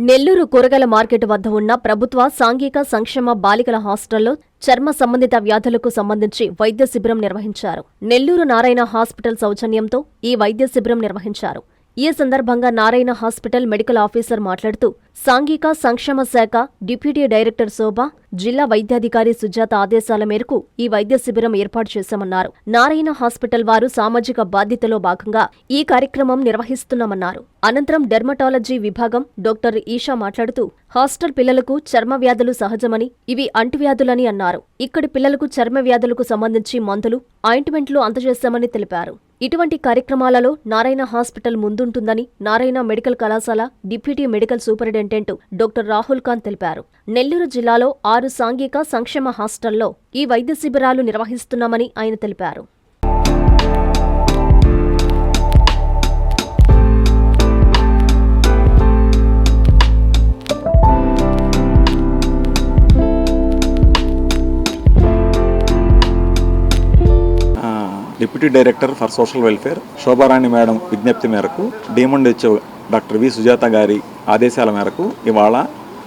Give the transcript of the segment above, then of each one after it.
నెల్లూరు కూరగాయల మార్కెట్ వద్ద ఉన్న ప్రభుత్వ సాంఘిక సంక్షేమ బాలికల హాస్టల్లో చర్మ సంబంధిత వ్యాధులకు సంబంధించి వైద్య శిబిరం నిర్వహించారు. నెల్లూరు నారాయణ హాస్పిటల్ సౌజన్యంతో ఈ వైద్య శిబిరం నిర్వహించారు. ఈ సందర్భంగా నారాయణ హాస్పిటల్ మెడికల్ ఆఫీసర్ మాట్లాడుతూ సాంఘిక సంక్షేమ శాఖ డిప్యూటీ డైరెక్టర్ శోభ, జిల్లా వైద్యాధికారి సుజాత ఆదేశాల మేరకు ఈ వైద్య శిబిరం ఏర్పాటు చేశామన్నారు. నారాయణ హాస్పిటల్ వారు సామాజిక బాధ్యతలో భాగంగా ఈ కార్యక్రమం నిర్వహిస్తున్నామన్నారు. అనంతరం డెర్మటాలజీ విభాగం డాక్టర్ ఈషా మాట్లాడుతూ హాస్టల్ పిల్లలకు చర్మ వ్యాధులు సహజమని, ఇవి అంటువ్యాధులని అన్నారు. ఇక్కడి పిల్లలకు చర్మ వ్యాధులకు సంబంధించి మందులు, ఆయింట్మెంట్లు అందజేశామని తెలిపారు. ఇటువంటి కార్యక్రమాలలో నారాయణ హాస్పిటల్ ముందుంటుందని నారాయణ మెడికల్ కళాశాల deputy medical superintendent doctor Rahul Khan తెలిపారు. నెల్లూరు జిల్లాలో 6 సాంఘిక సంక్షేమ హాస్టల్లో ఈ వైద్య శిబిరాలు నిర్వహిస్తున్నామని ఆయన తెలిపారు. Deputy director for social welfare Shobharani madam విజ్ఞప్తి మేరకు డీమండ్ హెచ్ఓ డాక్టర్ వి సుజాత గారి ఆదేశాల మేరకు ఇవాళ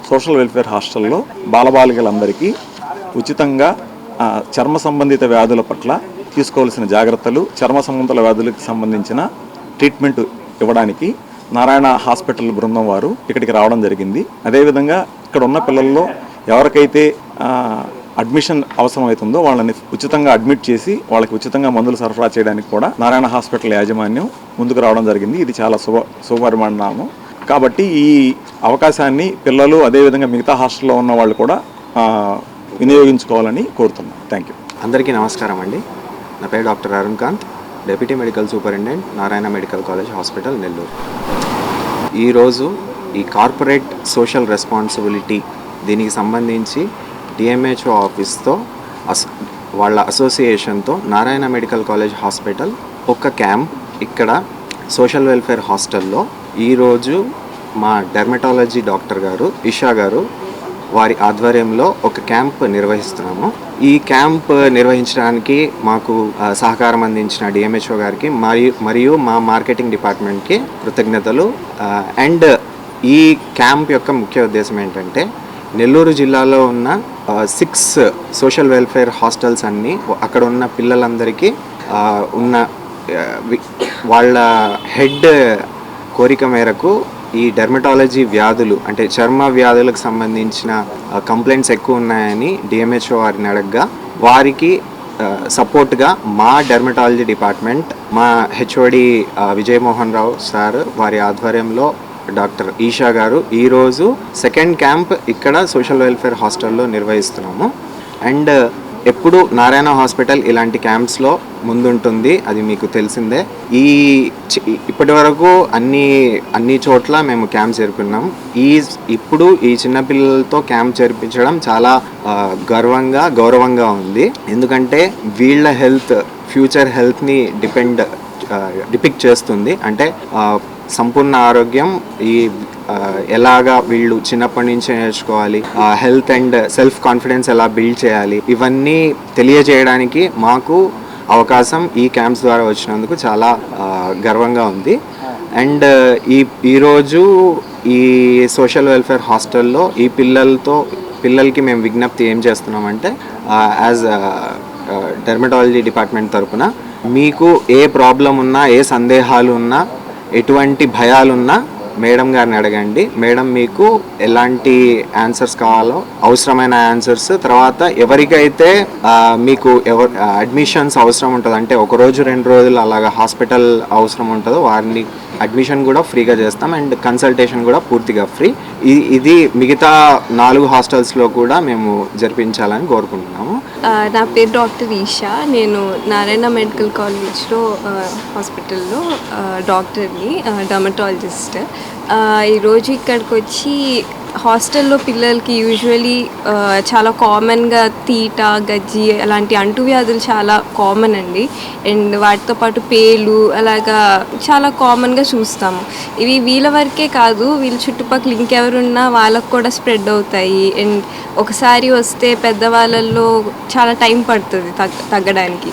సోషల్ వెల్ఫేర్ హాస్టల్లో బాలబాలికలందరికీ ఉచితంగా చర్మ సంబంధిత వ్యాధుల పట్ల తీసుకోవాల్సిన జాగ్రత్తలు, చర్మ సంబంధిత వ్యాధులకు సంబంధించిన ట్రీట్మెంట్ ఇవ్వడానికి నారాయణ హాస్పిటల్ బృందం వారు ఇక్కడికి రావడం జరిగింది. అదేవిధంగా ఇక్కడ ఉన్న పిల్లల్లో ఎవరికైతే అడ్మిషన్ అవసరమవుతుందో వాళ్ళని ఉచితంగా అడ్మిట్ చేసి వాళ్ళకి ఉచితంగా మందులు సరఫరా చేయడానికి కూడా నారాయణ హాస్పిటల్ యాజమాన్యం ముందుకు రావడం జరిగింది. ఇది చాలా శుభపరిణామం. కాబట్టి ఈ అవకాశాన్ని పిల్లలు అదేవిధంగా మిగతా హాస్టల్లో ఉన్న వాళ్ళు కూడా వినియోగించుకోవాలని కోరుతున్నాం. Thank you. అందరికీ నమస్కారం అండి. నా పేరు doctor Arun Kant, deputy medical superintendent, Narayana medical college hospital, Nellore. ఈరోజు ఈ కార్పొరేట్ సోషల్ రెస్పాన్సిబిలిటీ దీనికి సంబంధించి డిఎంహెచ్ఓ ఆఫీస్తో వాళ్ళ అసోసియేషన్తో నారాయణ మెడికల్ కాలేజ్ హాస్పిటల్ ఒక క్యాంప్ ఇక్కడ సోషల్ వెల్ఫేర్ హాస్టల్లో ఈరోజు మా డెర్మటాలజీ డాక్టర్ గారు ఇషా గారు వారి ఆధ్వర్యంలో ఒక క్యాంప్ నిర్వహిస్తున్నాము. ఈ క్యాంప్ నిర్వహించడానికి మాకు సహకారం అందించిన డిఎంహెచ్ఓ గారికి మరియు మా మార్కెటింగ్ డిపార్ట్మెంట్కి కృతజ్ఞతలు. అండ్ ఈ క్యాంప్ యొక్క ముఖ్య ఉద్దేశం ఏంటంటే నెల్లూరు జిల్లాలో ఉన్న 6 సోషల్ వెల్ఫేర్ హాస్టల్స్ అన్నీ అక్కడ ఉన్న పిల్లలందరికీ ఉన్న వాళ్ళ హెడ్ కోరిక మేరకు ఈ డెర్మటాలజీ వ్యాధులు అంటే చర్మ వ్యాధులకు సంబంధించిన కంప్లైంట్స్ ఎక్కువ ఉన్నాయని డిఎంహెచ్ఓ వారిని అడగగా వారికి సపోర్ట్గా మా డెర్మటాలజీ డిపార్ట్మెంట్, మా హెచ్ఓడి విజయమోహన్ రావు సార్ వారి ఆధ్వర్యంలో డాక్టర్ ఈషా గారు ఈరోజు సెకండ్ క్యాంప్ ఇక్కడ సోషల్ వెల్ఫేర్ హాస్టల్లో నిర్వహిస్తున్నాము. అండ్ ఎప్పుడు నారాయణ హాస్పిటల్ ఇలాంటి క్యాంప్స్లో ముందుంటుంది, అది మీకు తెలిసిందే. ఇప్పటి వరకు అన్ని చోట్ల మేము క్యాంప్ జరుపుకున్నాం. ఇప్పుడు ఈ చిన్నపిల్లలతో క్యాంప్ జరిపించడం చాలా గౌరవంగా ఉంది. ఎందుకంటే వీళ్ళ హెల్త్, ఫ్యూచర్ హెల్త్ని డిపిక్ట్ చేస్తుంది. అంటే సంపూర్ణ ఆరోగ్యం ఎలాగా వీళ్ళు చిన్నప్పటి నుంచే నేర్చుకోవాలి, హెల్త్ అండ్ సెల్ఫ్ కాన్ఫిడెన్స్ ఎలా బిల్డ్ చేయాలి, ఇవన్నీ తెలియజేయడానికి మాకు అవకాశం ఈ క్యాంప్స్ ద్వారా వచ్చినందుకు చాలా గర్వంగా ఉంది. అండ్ ఈరోజు ఈ సోషల్ వెల్ఫేర్ హాస్టల్లో ఈ పిల్లలకి మేము విజ్ఞప్తి ఏం చేస్తున్నామంటే యాజ్ డెర్మటాలజీ డిపార్ట్మెంట్ తరఫున మీకు ఏ ప్రాబ్లం ఉన్నా, ఏ సందేహాలు ఉన్నా, ఎటువంటి భయాలున్నా మేడం గారిని అడగండి. మేడం మీకు ఎలాంటి ఆన్సర్స్ కావాలో అవసరమైన ఆన్సర్స్, తర్వాత ఎవరికైతే మీకు అడ్మిషన్స్ అవసరం ఉంటుంది అంటే 1 రోజు 2 రోజులు అలాగా హాస్పిటల్ అవసరం ఉంటుందో వారిని అడ్మిషన్ కూడా ఫ్రీగా చేస్తాం. అండ్ కన్సల్టేషన్ కూడా పూర్తిగా ఫ్రీ. ఇది మిగతా 4 హాస్టల్స్లో కూడా మేము జరిపించాలని కోరుకుంటున్నాము. నా పేరు డాక్టర్ ఈషా. నేను నారాయణ మెడికల్ కాలేజ్లో హాస్పిటల్లో డాక్టర్ని, డర్మటాలజిస్ట్. ఈరోజు ఇక్కడికి వచ్చి హాస్టల్లో పిల్లలకి యూజువలీ చాలా కామన్గా తీట, గజ్జి అలాంటి అంటువ్యాధులు చాలా కామన్ అండి. అండ్ వాటితో పాటు పేలు అలాగా చాలా కామన్గా చూస్తాము. ఇవి వీళ్ళ వరకే కాదు, వీళ్ళ చుట్టుపక్కల ఇంకెవరున్నా వాళ్ళకు కూడా స్ప్రెడ్ అవుతాయి. అండ్ ఒకసారి వస్తే పెద్దవాళ్ళల్లో చాలా టైం పడుతుంది తగ్గడానికి.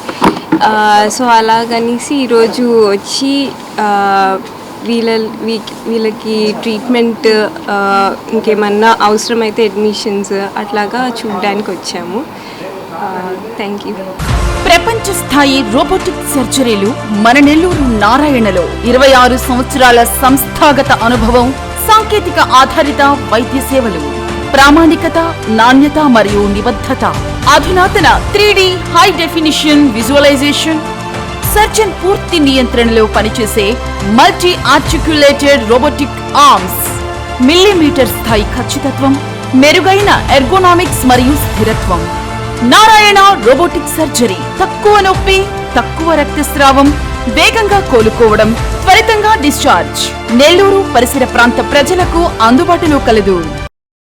సో అలాగనేసి ఈరోజు వచ్చి వీళ్ళకి ట్రీట్మెంట్ ఇంకేమన్నా అవసరమైతే అడ్మిషన్స్ అట్లాగా చూడడానికి వచ్చాము. Thank you. ప్రపంచ స్థాయి రోబోటిక్ సర్జరీలు మన నెల్లూరు నారాయణలో 26 సంవత్సరాల సంస్థాగత అనుభవం, సాంకేతిక ఆధారిత వైద్య సేవలు, ప్రామాణికత, నాణ్యత మరియు నిబద్ధత, అధునాతన 3D high definition visualisation, surgeon పూర్తి నియంత్రణలో పనిచేసే multi articulated robotic arms, millimetre స్థాయి ఖచ్చితత్వం, మెరుగైన ఎర్గోనామిక్స్ మరియు స్థిరత్వం. Narayana robotic surgery. తక్కువ నొప్పి, తక్కువ రక్తస్రావం, వేగంగా కోలుకోవడం, త్వరితంగా డిశ్చార్జ్. నెల్లూరు పరిసర ప్రాంత ప్రజలకు అందుబాటులో కలదు.